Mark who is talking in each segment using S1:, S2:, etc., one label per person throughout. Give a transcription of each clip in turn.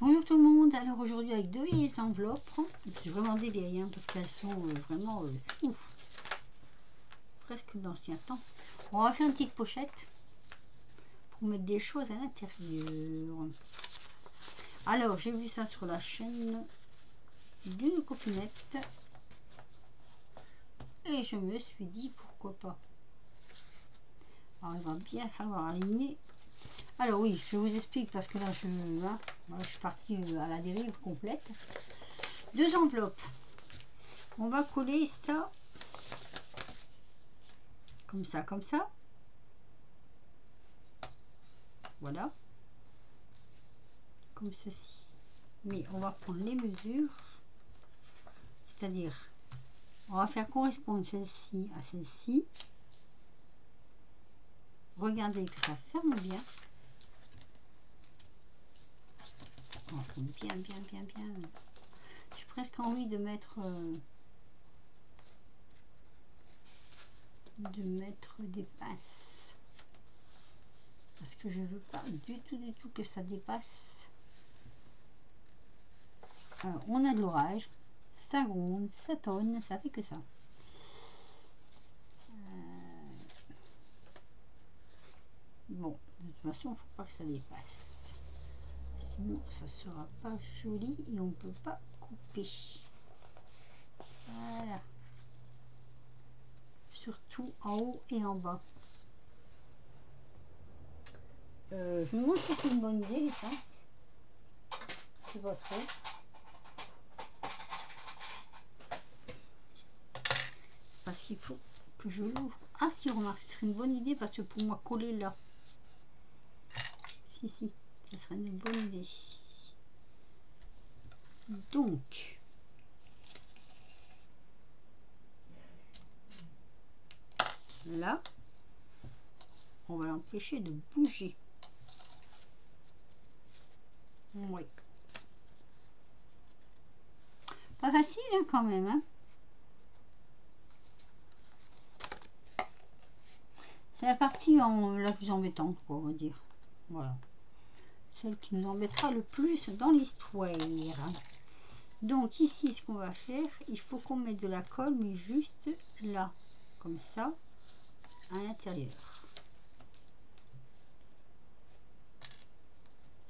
S1: Bonjour tout le monde, alors aujourd'hui avec deux vieilles enveloppes, c'est vraiment des vieilles hein, parce qu'elles sont vraiment ouf, presque d'ancien temps. On va faire une petite pochette pour mettre des choses à l'intérieur. Alors j'ai vu ça sur la chaîne d'une copinette et je me suis dit pourquoi pas. Alors il va bien falloir aligner. Alors oui, je vous explique parce que là je suis partie à la dérive complète. Deux enveloppes. On va coller ça comme ça, comme ça. Voilà. Comme ceci. Mais on va prendre les mesures. C'est-à-dire, on va faire correspondre celle-ci à celle-ci. Regardez que ça ferme bien. On fait bien, bien, bien, bien. J'ai presque envie de mettre des pinces. Parce que je veux pas du tout que ça dépasse. Alors, on a de l'orage. Ça gronde, ça tonne, ça fait que ça. Bon, de toute façon, il ne faut pas que ça dépasse. Sinon, ça sera pas joli et on ne peut pas couper. Voilà. Surtout en haut et en bas. Je me demande si c'est une bonne idée, les pinces. Je sais pas trop. Parce qu'il faut que je l'ouvre. Ah si, remarque, ce serait une bonne idée parce que pour moi coller là. Si, ce serait une bonne idée. Donc, là, on va l'empêcher de bouger. Oui. Pas facile hein, quand même. Hein. C'est la partie la plus embêtante, quoi, on va dire. Voilà. Celle qui nous embêtera le plus dans l'histoire. Donc ici, ce qu'on va faire, il faut qu'on mette de la colle, mais juste là, comme ça, à l'intérieur.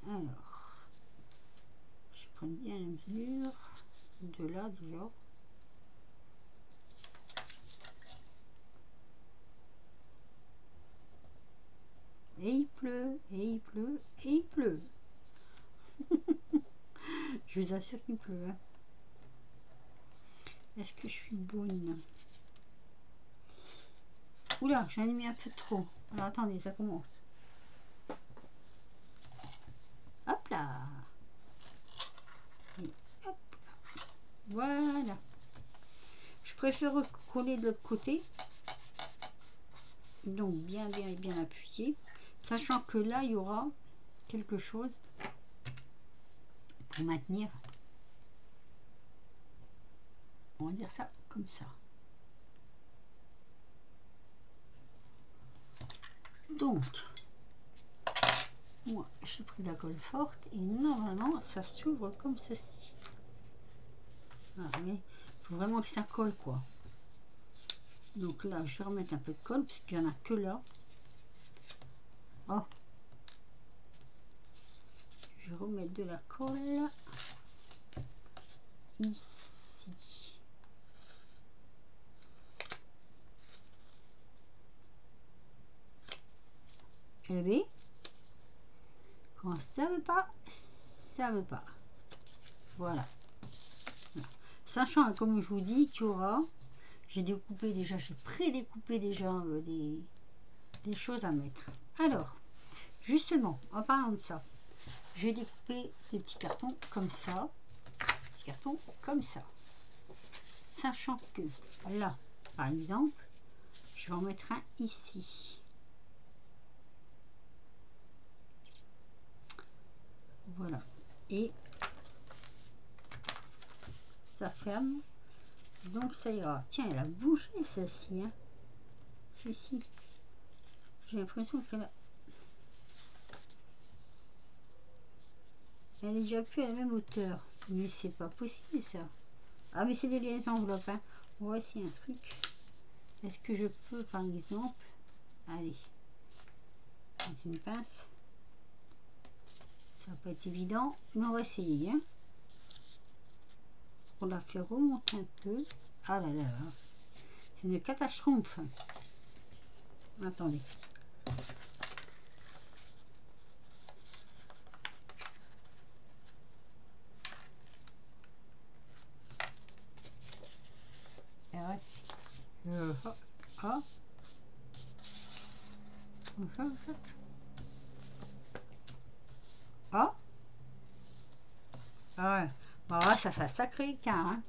S1: Alors, je prends bien la mesure de là déjà. Et il pleut, et il pleut, et il pleut. Je vous assure qu'il pleut. Hein. Est-ce que je suis bonne? Oula, j'en ai mis un peu trop. Alors attendez, ça commence. Hop là. Et hop là. Voilà. Je préfère coller de l'autre côté. Donc bien appuyé. Sachant que là, il y aura quelque chose pour maintenir. On va dire ça comme ça. Donc, moi, j'ai pris la colle forte et normalement, ça s'ouvre comme ceci. Ah, mais il faut vraiment que ça colle, quoi. Donc là, je vais remettre un peu de colle, puisqu'il n'y en a que là. Oh. Je vais remettre de la colle ici. Eh bien, quand ça veut pas, ça veut pas. Voilà. Sachant, comme je vous dis, qu'il y aura, j'ai découpé déjà, j'ai pré-découpé déjà des choses à mettre. Alors, justement, en parlant de ça, j'ai découpé des petits cartons comme ça, petits cartons comme ça. Sachant que là, par exemple, je vais en mettre un ici. Voilà. Et ça ferme. Donc ça ira. Tiens, elle a bougé celle-ci. Hein. Celle-ci. J'ai l'impression qu'elle a... Elle est déjà plus à la même hauteur. Mais c'est pas possible ça. Ah mais c'est des vieilles enveloppes. Hein. On va essayer un truc. Est-ce que je peux par exemple... Allez. Avec une pince. Ça va pas être évident. Mais on va essayer. Hein. On la fait remonter un peu. Ah là là. C'est une catastrophe. Attendez. Ouais. Bon, là, ça fait un sacré écart. Hein.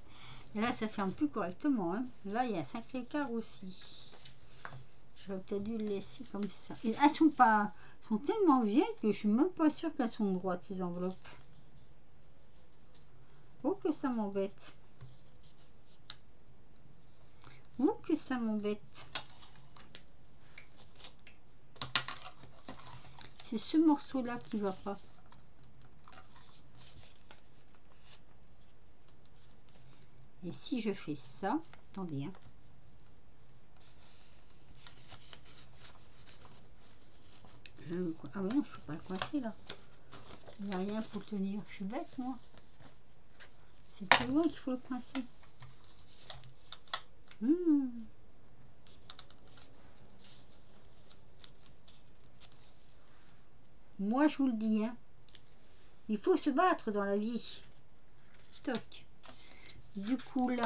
S1: Et là, ça ferme plus correctement. Hein. Là, il y a un sacré écart aussi. J'aurais peut-être dû le laisser comme ça. Et elles sont pas, sont tellement vieilles que je suis même pas sûre qu'elles sont droites, ces enveloppes. Oh, que ça m'embête. Oh, que ça m'embête. C'est ce morceau-là qui va pas. Et si je fais ça, attendez, hein. Ah mais non, je peux pas le coincer là. Il n'y a rien pour le tenir. Je suis bête, moi. C'est plus loin qu'il faut le coincer. Moi, je vous le dis, hein. Il faut se battre dans la vie. Toc. Du coup, là,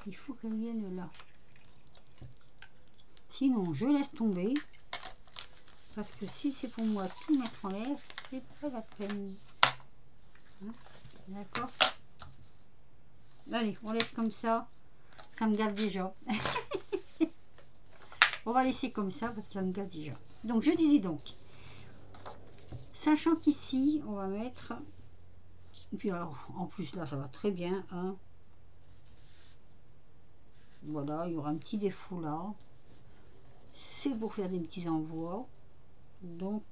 S1: il faut qu'elle vienne là. Sinon, je laisse tomber. Parce que si c'est pour moi tout mettre en l'air, c'est pas la peine. Hein, d'accord? Allez, on laisse comme ça. Ça me gave déjà. On va laisser comme ça parce que ça me gave déjà. Donc, je disais donc. Sachant qu'ici, on va mettre... Et puis alors, en plus là, ça va très bien. Hein. Voilà, il y aura un petit défaut là. C'est pour faire des petits envois. Donc,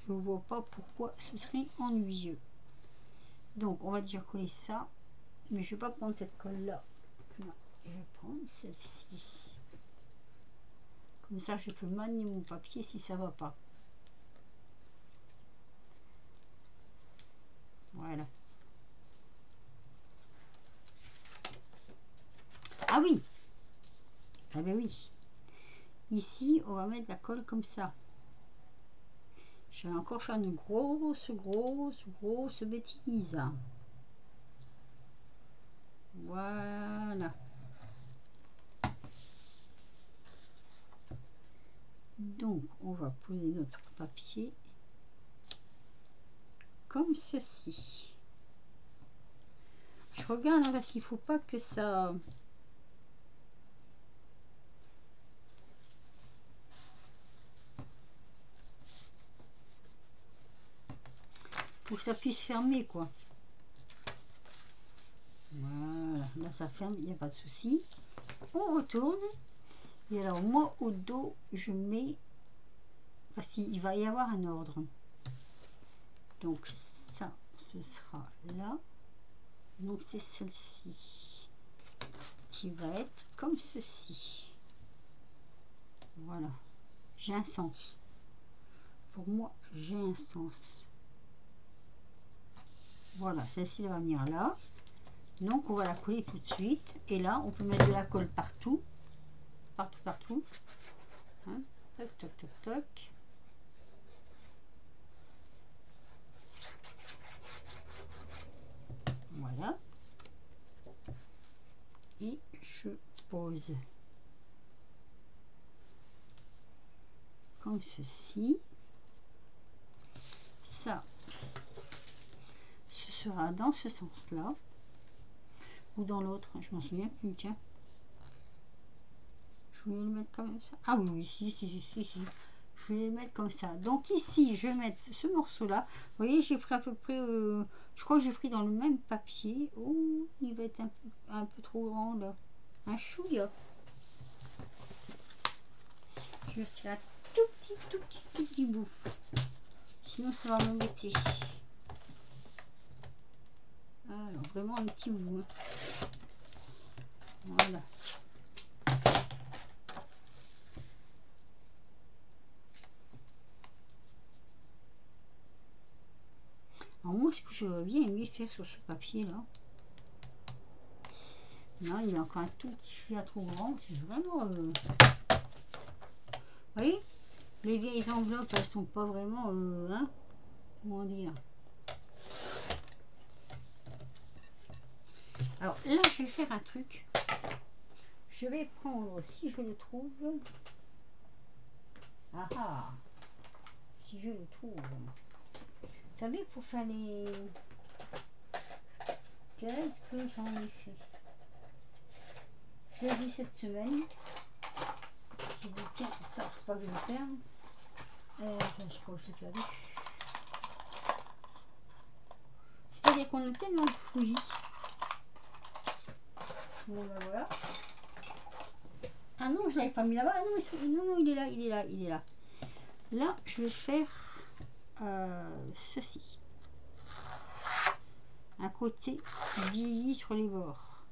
S1: je ne vois pas pourquoi ce serait ennuyeux. Donc, on va déjà coller ça. Mais je ne vais pas prendre cette colle-là. Non, je vais prendre celle-ci. Comme ça, je peux manier mon papier si ça ne va pas. Voilà. Ah oui! Ah ben oui. Ici, on va mettre la colle comme ça. Je vais encore faire une grosse bêtise. Voilà. Donc, on va poser notre papier comme ceci. Je regarde parce qu'il ne faut pas que ça... Pour que ça puisse fermer, quoi. Voilà, là ça ferme, il n'y a pas de souci. On retourne. Et alors moi au dos, je mets... Parce qu'il va y avoir un ordre. Donc ça, ce sera là. Donc c'est celle-ci qui va être comme ceci. Voilà. J'ai un sens. Pour moi, j'ai un sens. Voilà, celle-ci va venir là. Donc on va la coller tout de suite. Et là, on peut mettre de la colle partout. Partout. Hein, toc, toc, toc, toc. Voilà. Et je pose comme ceci. Ça, ce sera dans ce sens-là. Ou dans l'autre, je m'en souviens plus, tiens. Je voulais le mettre comme ça. Ah oui, si. Je voulais le mettre comme ça. Donc ici, je vais mettre ce morceau-là. Vous voyez, j'ai pris à peu près... je crois que j'ai pris dans le même papier. Oh, il va être un peu trop grand, là. Un chouïa. Je vais retirer tout petit bout. Sinon, ça va m'embêter. Alors, vraiment un petit bout. Hein. Voilà. Alors, moi, ce que je veux bien aimer faire sur ce papier-là, là, il est encore un tout petit chouïa trop grand. C'est vraiment... Vous voyez, les vieilles enveloppes, elles sont pas vraiment... hein, comment dire. Alors là, je vais faire un truc. Je vais prendre, si je le trouve... Ah ah, si je le trouve... Vous savez, pour faire les... Qu'est-ce que j'en ai fait? Je l'ai vu cette semaine. Je dis, tiens, ça, faut pas que je le perde. Je crois que je l'ai perdu. C'est-à-dire qu'on a tellement de fouillis. Bon, ben voilà. Ah non, je l'avais pas mis là-bas. Ah non, non, il est là, il est là, il est là. Là, je vais faire ceci. Un côté vieilli sur les bords.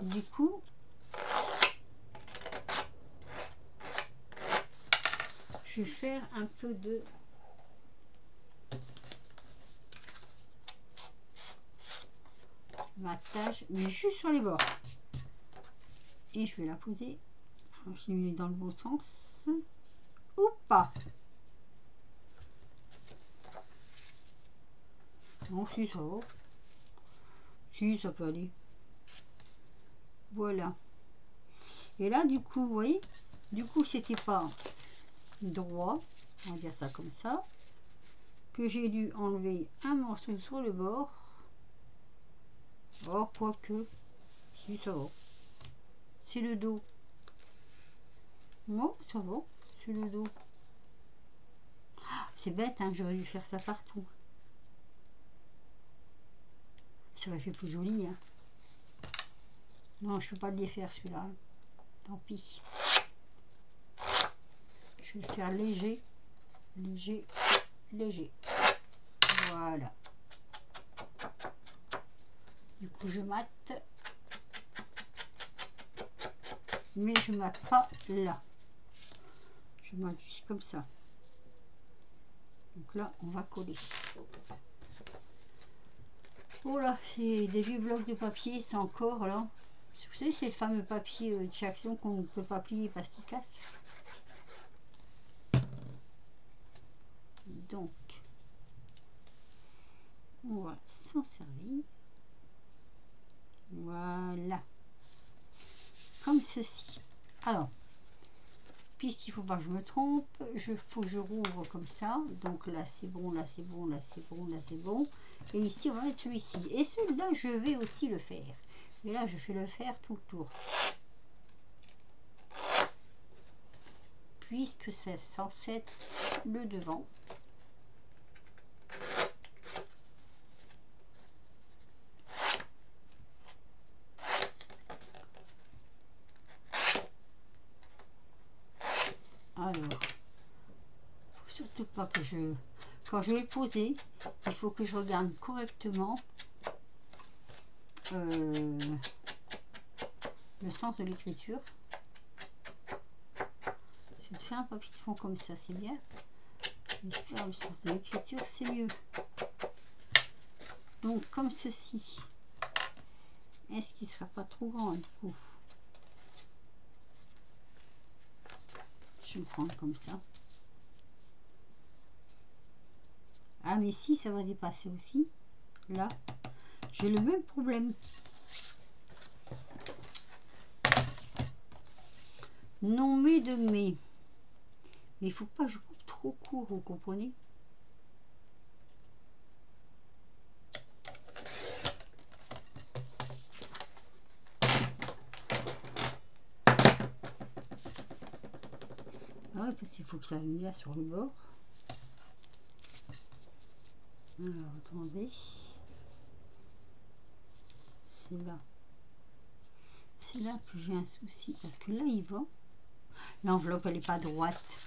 S1: Du coup, je vais faire un peu de matage, mais juste sur les bords. Et je vais la poser. Je l'ai mis dans le bon sens. Ou pas. Non, si ça va. Si, ça peut aller. Voilà. Et là, du coup, vous voyez, du coup, c'était pas droit. On va dire ça comme ça. Que j'ai dû enlever un morceau sur le bord. Oh, quoique. Si, ça va. C'est le dos. Non, ça va. C'est le dos. C'est bête, hein, j'aurais dû faire ça partout. Ça aurait fait plus joli. Hein. Non, je ne peux pas le défaire celui-là. Tant pis. Je vais le faire léger. Léger. Léger. Voilà. Du coup, je mate. Mais je mate pas là. Je mate juste comme ça. Donc là, on va coller. Oh là, c'est des vieux blocs de papier, c'est encore là. Vous savez, c'est le fameux papier de chez Action qu'on ne peut pas plier parce qu'il casse. Donc, on va s'en servir. Voilà. Comme ceci. Alors, puisqu'il ne faut pas que je me trompe, faut que je rouvre comme ça. Donc là, c'est bon, là, c'est bon, là, c'est bon, là, c'est bon. Et ici, on va mettre celui-ci. Et celui-là, je vais aussi le faire. Et là, je fais le faire tout le tour. Puisque c'est censé être le devant. Alors, faut surtout pas que je... Quand je vais le poser, il faut que je regarde correctement le sens de l'écriture. Je vais faire un papier de fond comme ça, c'est bien. Mais faire le sens de l'écriture, c'est mieux. Donc, comme ceci. Est-ce qu'il ne sera pas trop grand du coup? Je vais le prendre comme ça. Ah, mais si, ça va dépasser aussi. Là, j'ai le même problème. Non, mais de mais. Mais il faut pas que je coupe trop court, vous comprenez? Ah ouais, parce qu'il faut que ça aille bien sur le bord. Alors, attendez. C'est là que j'ai un souci. Parce que là, il va. L'enveloppe, elle n'est pas droite.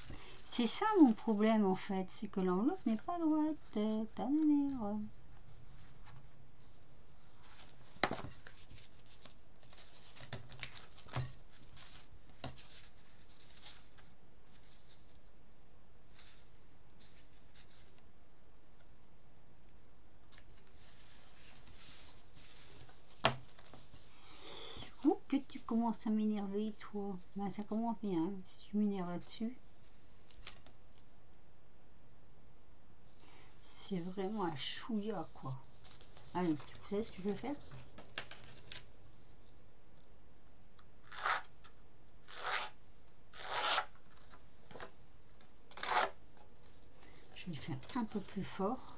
S1: C'est ça mon problème en fait, c'est que l'enveloppe n'est pas droite. Tadadam. Oh, que tu commences à m'énerver toi. Ben, ça commence bien, hein, si tu m'énerves là-dessus. C'est vraiment un chouïa quoi. Allez, vous savez ce que je vais faire? Je vais le faire un peu plus fort.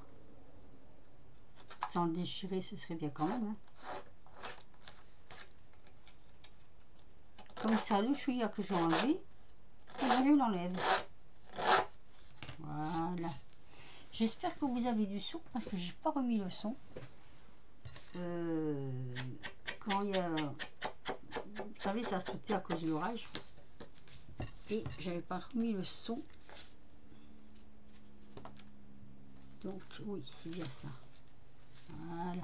S1: Sans le déchirer, ce serait bien quand même. Hein. Comme ça, le chouïa que j'ai enlevé, je l'enlève. Voilà. J'espère que vous avez du son parce que j'ai pas remis le son. Quand il y a... Vous savez, ça se trouve à cause de l'orage. Et j'avais pas remis le son. Donc oui, c'est bien ça. Voilà.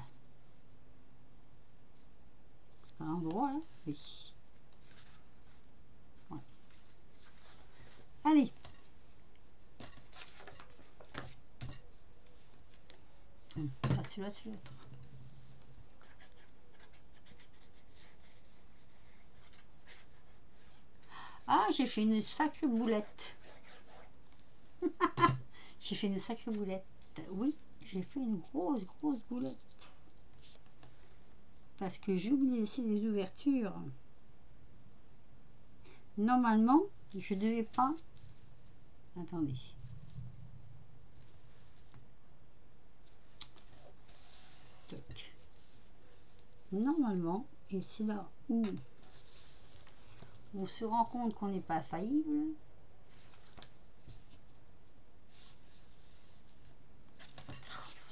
S1: C'est un endroit là. Oui. Ouais. Allez. Pas celui-là, c'est l'autre. Ah, j'ai fait une sacrée boulette. J'ai fait une sacrée boulette. Oui, j'ai fait une grosse boulette. Parce que j'ai oublié de laisser des ouvertures. Normalement, je devais pas... Attendez. Toc. Normalement, et c'est là où on se rend compte qu'on n'est pas faillible.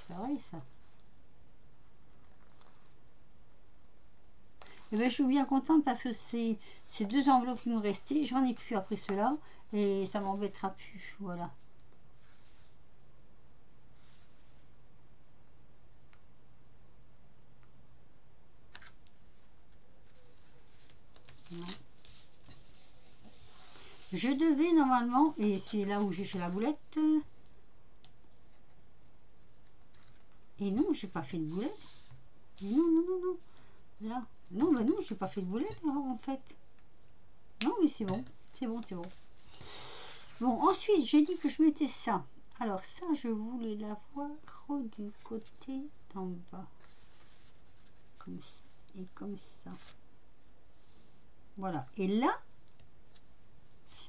S1: C'est vrai ça. Et bien, je suis bien contente parce que c'est ces deux enveloppes qui nous restaient. J'en ai plus après cela et ça m'embêtera plus. Voilà. Je devais normalement, et c'est là où j'ai fait la boulette. Et non, j'ai pas fait de boulette. Non. Là. Non, bah non, j'ai pas fait de boulette alors, en fait. Non, mais c'est bon. C'est bon. Bon, ensuite, j'ai dit que je mettais ça. Alors ça, je voulais l'avoir du côté d'en bas. Comme ça. Et comme ça. Voilà. Et là,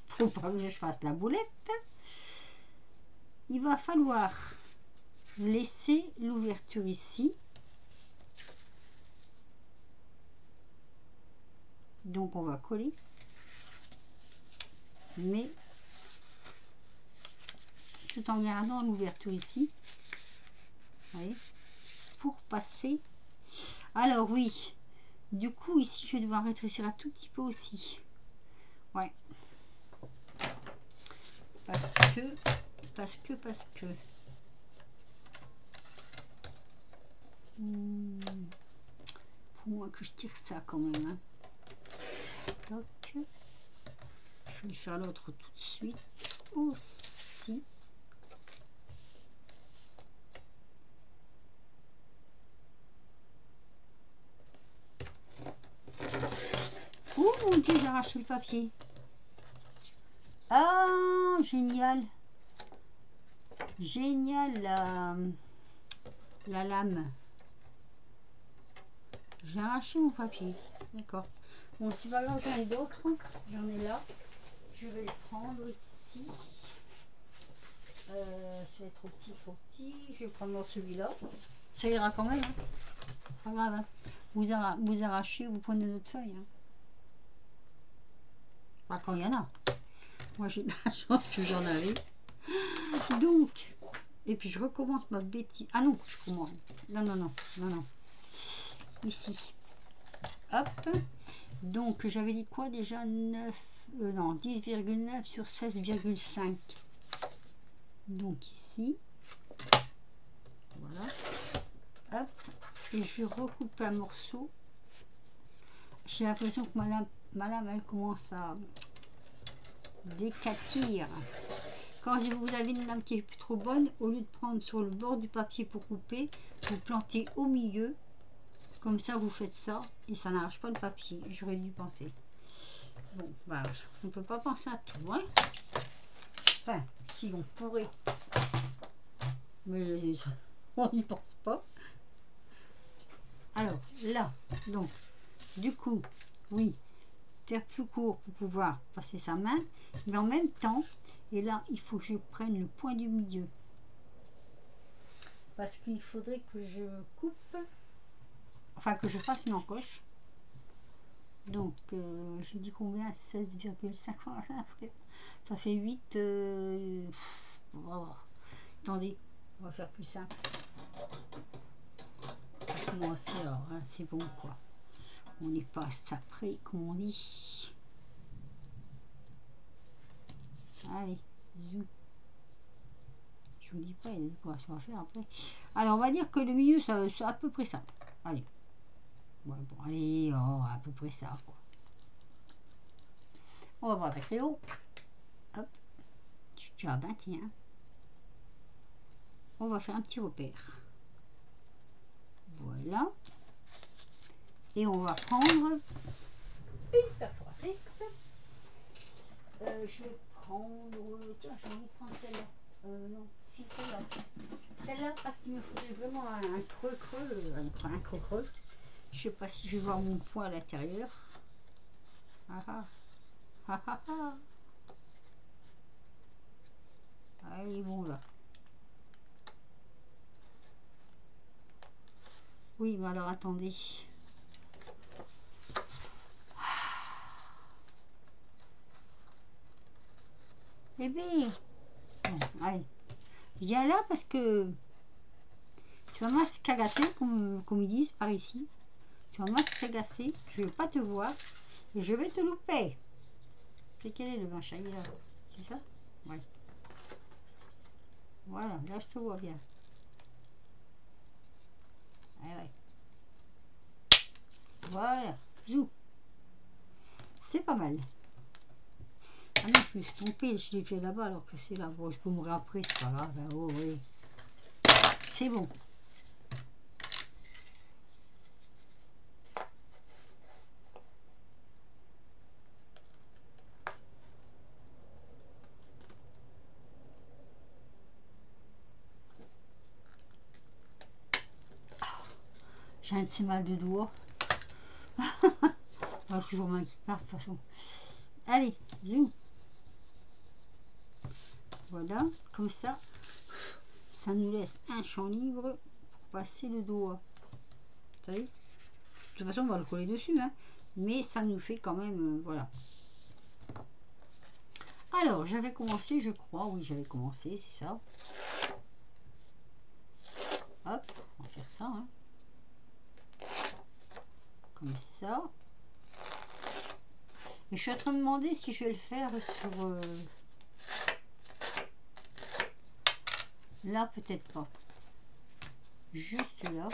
S1: faut pas que je fasse la boulette. Il va falloir laisser l'ouverture ici. Donc on va coller. Mais tout en gardant l'ouverture ici. Vous voyez, pour passer. Alors oui. Du coup ici je vais devoir rétrécir un tout petit peu aussi. Ouais. Parce que faut moins que je tire ça quand même. Hein. Donc, je vais faire l'autre tout de suite aussi. Oh mon dieu, j'ai arraché le papier. Ah, génial. Génial la lame. J'ai arraché mon papier. D'accord. Bon, c'est pas grave, j'en ai d'autres. J'en ai là. Je vais le prendre ici. Celui-là trop petit. Je vais prendre celui-là. Ça ira quand même. Hein. Pas grave. Hein. Vous arrachez, vous prenez notre feuille. Hein. Pas quand il y en a. Moi, j'ai de la chance que j'en avais. Donc, et puis je recommence ma bêtise. Ah non, je commence. Non. Ici. Hop. Donc, j'avais dit quoi déjà? 9, non, 10,9 sur 16,5. Donc ici, voilà, hop, et je recoupe un morceau. J'ai l'impression que ma lame elle commence à décatir. Quand vous avez une lame qui est plus trop bonne, au lieu de prendre sur le bord du papier pour couper, vous plantez au milieu. Comme ça, vous faites ça et ça n'arrache pas le papier. J'aurais dû penser. Bon, bah, on ne peut pas penser à tout, hein. Enfin, si on pourrait. Mais on n'y pense pas. Alors, là, donc, du coup, oui, faire plus court pour pouvoir passer sa main. Mais en même temps, et là, il faut que je prenne le point du milieu. Parce qu'il faudrait que je coupe, enfin que je fasse une encoche. Donc, je dis combien? 16,5. Ça fait 8. Oh, attendez, on va faire plus simple. On va commencer, alors, hein, c'est bon quoi. On n'est pas sapré, comme on dit. Allez, zou. Je vous dis pas, il y a des décorations à faire après. Alors, on va dire que le milieu, c'est à peu près ça. Allez. Ouais, bon, allez, oh, à peu près ça, quoi. On va prendre un crayon. Hop. Tu as 21. On va faire un petit repère. Voilà. Et on va prendre une perforatrice. Je vais prendre... Tiens, j'ai envie de prendre celle-là. Non, si, celle-là. Celle-là, parce qu'il me faudrait vraiment un creux. Je sais pas si je vais voir mon poids à l'intérieur. Ah ah. Ah ah ah. Ah, il est bon là. Oui, mais alors attendez. Bébé. Bon, allez. Viens là parce que tu vas m'ascagacer, comme ils disent par ici. Tu vas m'ascagacer, je ne vais pas te voir et je vais te louper. C'est quel est le machin là? C'est ça? Ouais. Voilà, là je te vois bien. Ah ouais. Voilà, zou. C'est pas mal. Ah non, je me suis trompée, je l'ai fait là-bas alors que c'est là. Bon, je gommerai après, c'est pas grave. Hein. Oh oui. C'est bon. J'ai un petit mal de doigt. Ah, toujours mal qui part de toute façon. Allez, zoom. Voilà, comme ça, ça nous laisse un champ libre pour passer le doigt. Vous savez? De toute façon, on va le coller dessus, hein, mais ça nous fait quand même, voilà. Alors, j'avais commencé, je crois, oui, j'avais commencé, c'est ça. Hop, on va faire ça, hein. Comme ça. Et je suis en train de me demander si je vais le faire sur... là, peut-être pas. Juste là.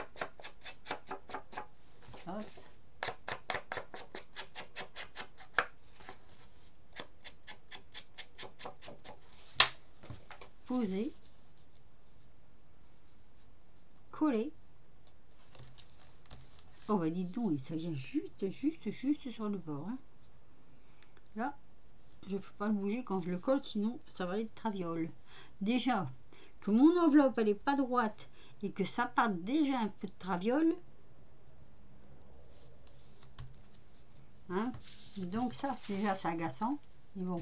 S1: Hop. Poser. Coller. Oh bah dites donc, ça vient juste sur le bord. Hein. Là, je ne peux pas le bouger quand je le colle, sinon ça va aller de traviole. Déjà, que mon enveloppe elle est pas droite et que ça parte déjà un peu de traviole. Hein. Donc ça, c'est déjà agaçant. Mais bon,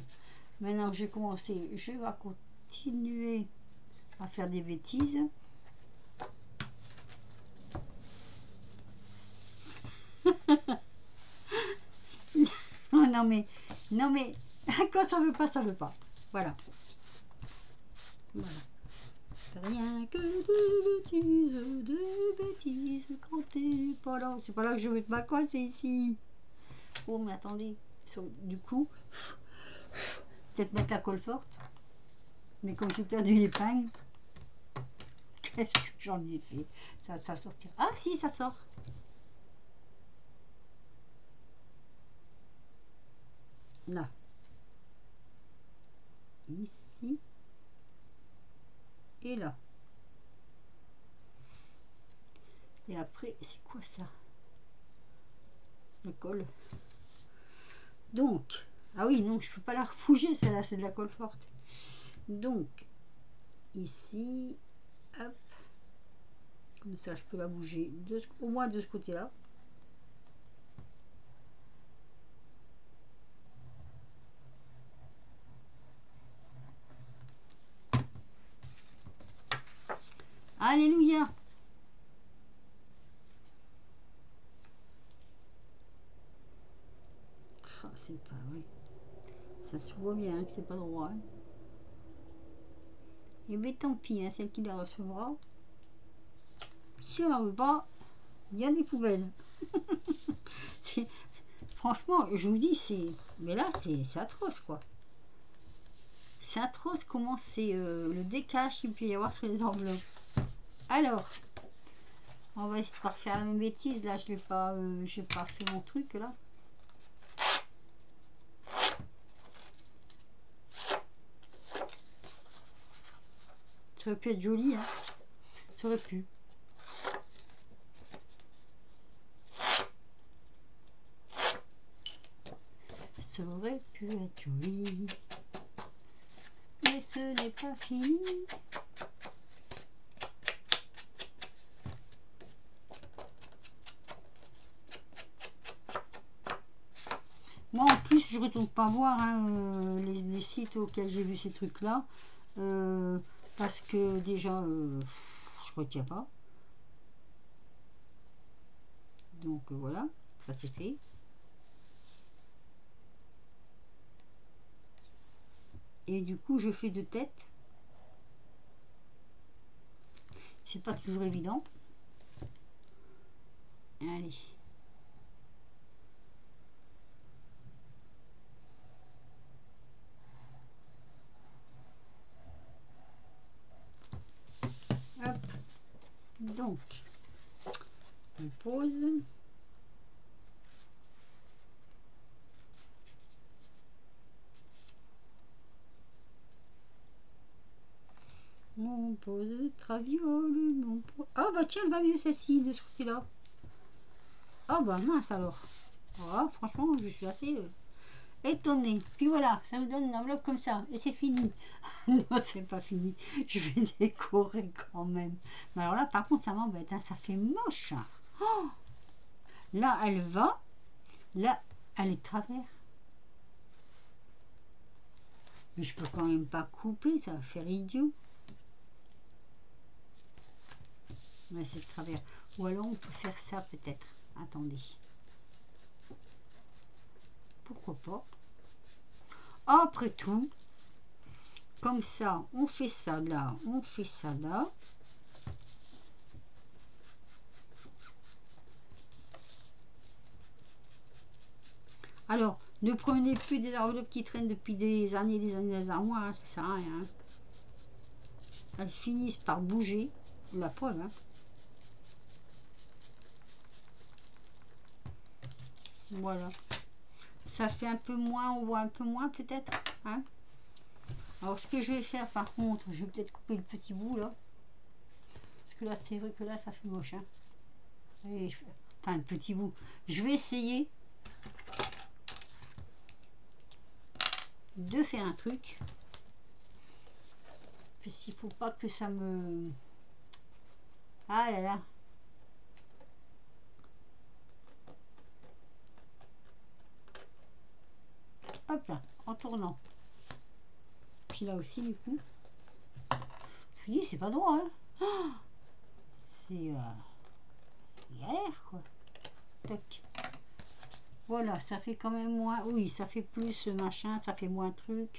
S1: maintenant que j'ai commencé, je vais continuer à faire des bêtises. Oh, non mais quand ça veut pas, ça veut pas. Voilà. Voilà. Rien que de bêtises quand t'es pas là. C'est pas là que je vais mettre ma colle, c'est ici. Oh mais attendez, du coup, peut-être mettre la colle forte. Mais comme j'ai perdu l'épingle, qu'est-ce que j'en ai fait? Ça sortira. Ah si, ça sort. Là. Ici. Et là. Et après, c'est quoi ça? La colle. Donc, ah oui, non, je peux pas la refouger, celle-là, c'est de la colle forte. Donc, ici, hop, comme ça, je peux la bouger au moins de ce côté-là. Alléluia. Oh, c'est pas vrai. Ça se voit bien que c'est pas droit. Hein. Et bien tant pis, hein, celle qui la recevra. Si elle n'en veut pas, il y a des poubelles. Franchement, je vous dis, c'est... Mais là, c'est atroce, quoi. C'est atroce comment c'est le décalage qu'il peut y avoir sur les enveloppes. Alors, on va essayer de pas refaire la même bêtise. Là, je n'ai pas fait mon truc, là. Ça aurait pu être joli, hein. Ça aurait pu. Ça aurait pu être joli. Mais ce n'est pas fini. Moi, en plus, je ne retourne pas voir hein, les sites auxquels j'ai vu ces trucs-là. Parce que déjà, je ne retiens pas. Donc voilà, ça c'est fait. Et du coup, je fais de tête. C'est pas toujours évident. Allez. Hop. Donc, on pose. On pose traviole. Ah bah tiens, elle va mieux celle-ci de ce côté-là. Ah bah mince alors. Oh, franchement, je suis assez étonnée. Puis voilà, ça nous donne une enveloppe comme ça. Et c'est fini. Non, c'est pas fini. Je vais décorer quand même. Mais alors là, par contre, ça m'embête. Hein. Ça fait moche. Hein. Oh, là, elle va. Là, elle est de travers. Mais je peux quand même pas couper. Ça va faire idiot. Ouais, c'est de travers. Ou alors, on peut faire ça peut-être. Attendez. Pourquoi pas? Après tout, comme ça, on fait ça là, on fait ça là. Alors, ne prenez plus des enveloppes qui traînent depuis des années, des armoires, hein, ça sert à rien. Hein. Elles finissent par bouger, la preuve. Hein. Voilà. Ça fait un peu moins, on voit un peu moins peut-être. Hein. Alors, ce que je vais faire par contre, je vais peut-être couper le petit bout là. Parce que là, c'est vrai que là, ça fait moche. Hein. Et enfin, le petit bout. Je vais essayer de faire un truc. Parce qu'il faut pas que ça me... Ah là là. Hop là, en tournant. Puis là aussi du coup. Je dis, c'est pas droit. Hein. Oh, c'est galère quoi. Tac. Voilà, ça fait quand même moins. Oui, ça fait plus machin, ça fait moins truc.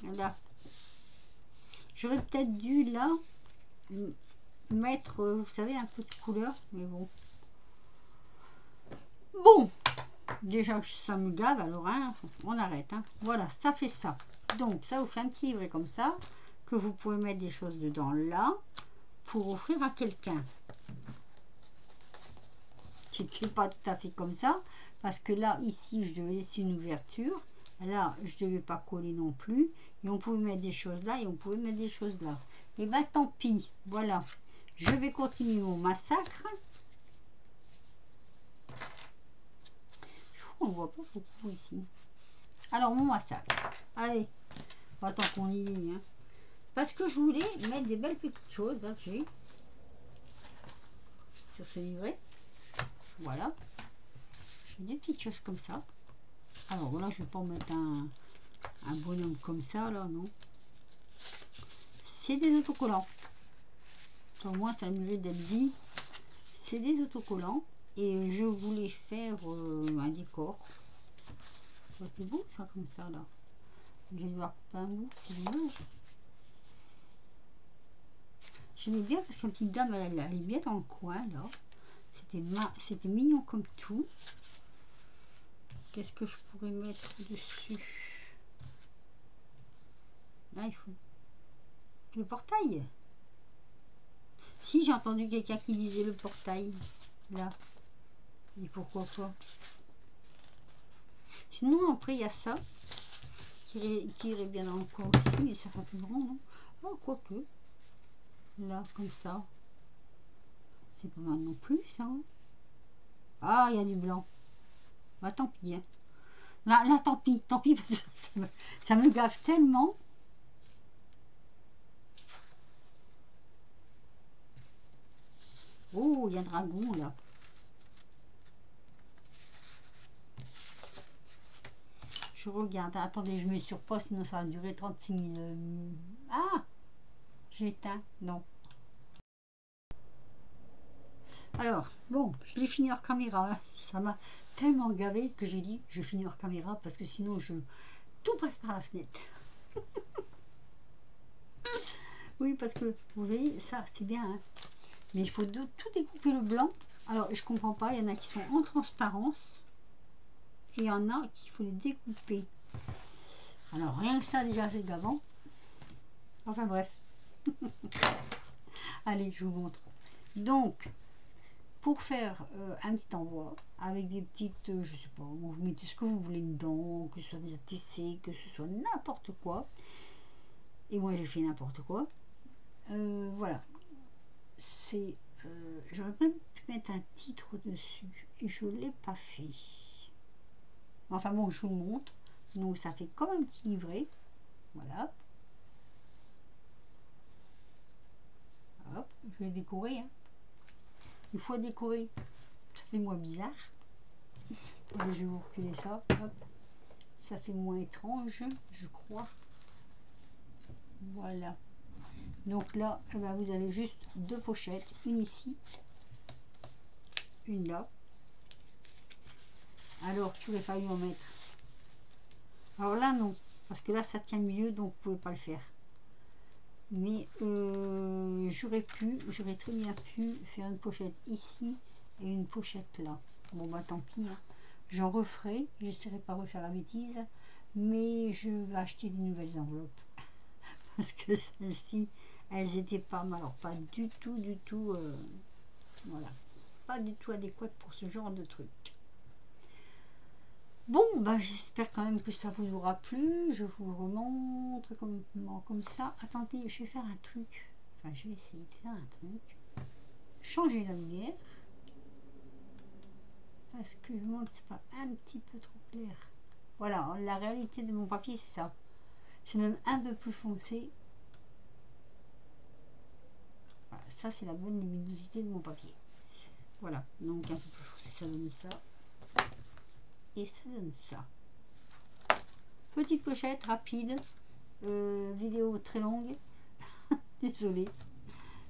S1: Là. J'aurais peut-être dû là mettre, vous savez, un peu de couleur, mais bon. Bon, Déjà, ça me gave, alors hein, on arrête. Hein. Voilà, ça fait ça. Donc, ça vous fait un petit livret comme ça, que vous pouvez mettre des choses dedans là, pour offrir à quelqu'un. C'était pas tout à fait comme ça, parce que là, ici, je devais laisser une ouverture. Là, je devais pas coller non plus. Et on pouvait mettre des choses là, et on pouvait mettre des choses là. Et ben tant pis, voilà. Je vais continuer mon massacre. Je trouve qu'on ne voit pas beaucoup ici. Alors, mon massacre. Allez, attends qu'on y est. Hein. Parce que je voulais mettre des belles petites choses là que j'ai sur ce livret. Voilà. J'ai des petites choses comme ça. Alors là, je ne vais pas mettre un bonhomme comme ça, là, non. C'est des autocollants. Au moins, ça mérite d'être dit. C'est des autocollants. Et je voulais faire un décor. C'est beau, ça, comme ça, là. Je vais devoir couper un bout, c'est dommage. J'aimais bien parce que la petite dame, elle est bien dans le coin, là. C'était mignon comme tout. Qu'est-ce que je pourrais mettre dessus? Là, il faut le portail. Si, j'ai entendu quelqu'un qui disait le portail. Là. Et pourquoi pas? Sinon, après, il y a ça. Qui irait bien dans le coin aussi. Mais ça fait plus grand, non? Oh, quoique. Là, comme ça. C'est pas mal non plus, ça. Hein. Ah, il y a du blanc. Bah, tant pis. Hein. Là, tant pis, parce que ça me gave tellement. Oh, il y a un dragon, là. Je regarde. Attendez, je mets sur pause, sinon ça va durer 36 000. Ah, j'éteins. Non. Alors, bon, je l'ai fini hors caméra. Hein. Ça m'a tellement gavé que j'ai dit, je finis hors caméra parce que sinon, tout passe par la fenêtre. Oui, parce que vous voyez, ça, c'est bien. Hein. Mais il faut tout découper le blanc. Alors, je comprends pas. Il y en a qui sont en transparence. Et il y en a qu'il faut les découper. Alors, rien que ça, déjà, c'est gavant. Enfin, bref. Allez, je vous montre. Donc, pour faire un petit envoi avec des petites, je sais pas, vous mettez ce que vous voulez dedans, que ce soit des ATC, que ce soit n'importe quoi. Et moi, j'ai fait n'importe quoi. Voilà. C'est, j'aurais même pu mettre un titre dessus et je ne l'ai pas fait. Enfin bon, je vous le montre. Donc, ça fait comme un petit livret. Voilà. Hop, je vais décorer. Hein. Il faut décorer. Ça fait moins bizarre. Attendez, je vais vous reculer ça. Hop. Ça fait moins étrange, je crois. Voilà. Donc là, eh ben, vous avez juste deux pochettes. Une ici. Une là. Alors, tu aurais fallu en mettre. Alors là, non. Parce que là, ça tient mieux, donc vous ne pouvez pas le faire. Mais j'aurais très bien pu faire une pochette ici et une pochette là. Bon bah tant pis, hein. J'en referai, j'essaierai pas de refaire la bêtise, mais je vais acheter des nouvelles enveloppes. Parce que celles-ci, elles étaient pas mal, alors pas du tout, voilà, pas du tout adéquates pour ce genre de truc. Bon, bah j'espère quand même que ça vous aura plu. Je vous le remontre comme ça. Attendez, je vais faire un truc. Enfin, je vais essayer de faire un truc. Changer la lumière. Parce que je me demande si c'est pas un petit peu trop clair. Voilà, la réalité de mon papier, c'est ça. C'est même un peu plus foncé. Voilà, ça, c'est la bonne luminosité de mon papier. Voilà, donc un peu plus foncé, ça donne ça. Et ça donne ça. Petite pochette rapide, vidéo très longue, désolée.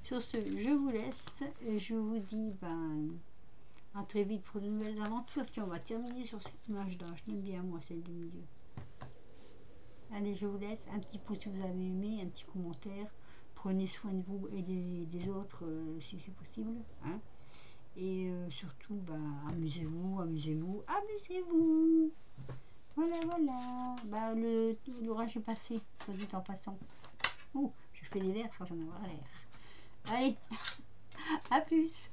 S1: Sur ce, je vous laisse, je vous dis à très vite pour de nouvelles aventures. Tiens, on va terminer sur cette image là, je l'aime bien moi, celle du milieu. Allez, je vous laisse, un petit pouce si vous avez aimé, un petit commentaire, prenez soin de vous et des autres si c'est possible. Hein. Et surtout, bah, amusez-vous, amusez-vous, amusez-vous. Voilà, voilà. Bah, l'orage est passé, soit dit en passant. Oh, je fais des verres sans en avoir l'air. Allez, à plus.